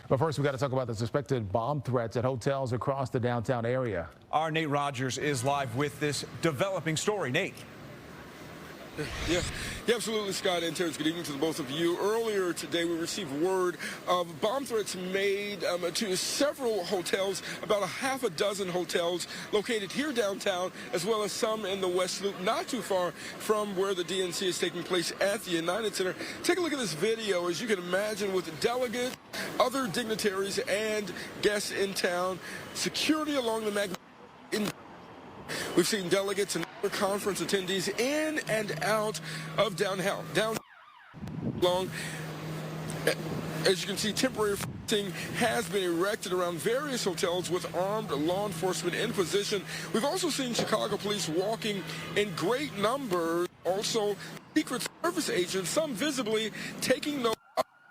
But first, we got to talk about the suspected bomb threats at hotels across the downtown area. Our Nate Rogers is live with this developing story. Nate. Yeah, absolutely, Scott and Terrence. Good evening to the both of you. Earlier today, we received word of bomb threats made to several hotels, about a half a dozen hotels located here downtown, as well as some in the West Loop, not too far from where the DNC is taking place at the United Center. Take a look at this video, as you can imagine, with delegates, other dignitaries, and guests in town. Security along the We've seen delegates and other conference attendees in and out of downtown. As you can see, temporary fencing has been erected around various hotels with armed law enforcement in position. We've also seen Chicago police walking in great numbers. Also, Secret Service agents, some visibly taking note,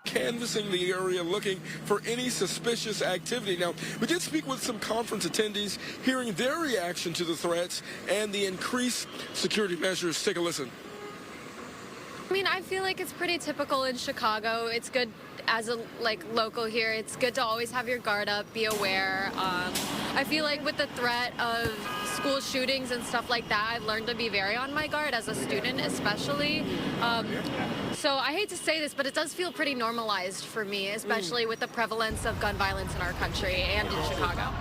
canvassing the area, looking for any suspicious activity. Now, we did speak with some conference attendees, hearing their reaction to the threats and the increased security measures. Take a listen. I mean, I feel like it's pretty typical in Chicago. It's good as a local here. It's good to always have your guard up, be aware. I feel like with the threat of school shootings and stuff like that, I've learned to be very on my guard as a student, especially. So I hate to say this, but it does feel pretty normalized for me, especially with the prevalence of gun violence in our country and in Chicago.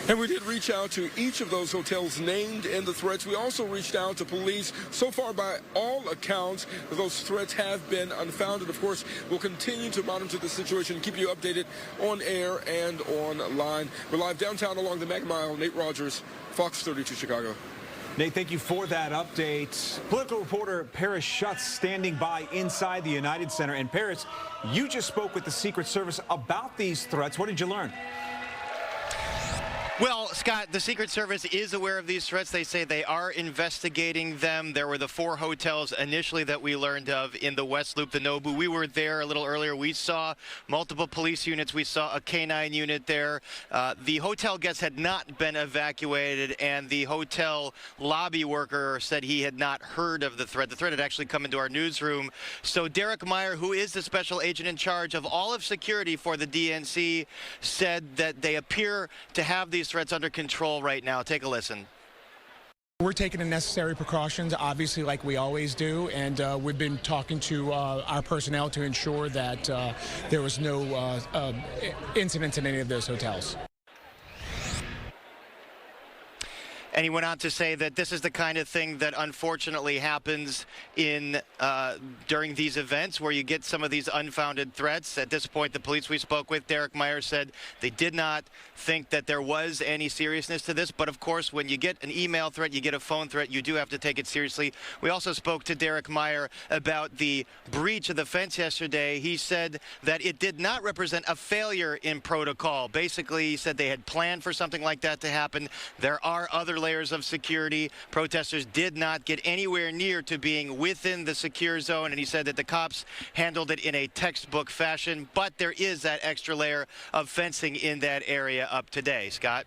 And we did reach out to each of those hotels named in the threats. We also reached out to police. So far, by all accounts, those threats have been unfounded. Of course, we'll continue to monitor the situation and keep you updated on air and online. We're live downtown along the Mega Mile. Nate Rogers, Fox 32 Chicago. Nate, thank you for that update. Political reporter Paris Schutz standing by inside the United Center. And Paris, you just spoke with the Secret Service about these threats. What did you learn? Well, Scott, the Secret Service is aware of these threats. They say they are investigating them. There were the 4 hotels initially that we learned of in the West Loop, the Nobu. We were there a little earlier. We saw multiple police units. We saw a K-9 unit there. The hotel guests had not been evacuated, and the hotel lobby worker said he had not heard of the threat. The threat had actually come into our newsroom. So Derek Meyer, who is the special agent in charge of all of security for the DNC, said that they appear to have these threats under control right now. Take a listen. We're taking the necessary precautions, obviously, like we always do, and we've been talking to our personnel to ensure that there was no incidents in any of those hotels. And he went on to say that this is the kind of thing that unfortunately happens in during these events where you get some of these unfounded threats. At this point, the police we spoke with, Derek Meyer, said they did not think that there was any seriousness to this. But of course, when you get an email threat, you get a phone threat, you do have to take it seriously. We also spoke to Derek Meyer about the breach of the fence yesterday. He said that it did not represent a failure in protocol. Basically, he said they had planned for something like that to happen. There are other layers of security. Protesters did not get anywhere near to being within the secure zone, and he said that the cops handled it in a textbook fashion, but there is that extra layer of fencing in that area up today. Scott?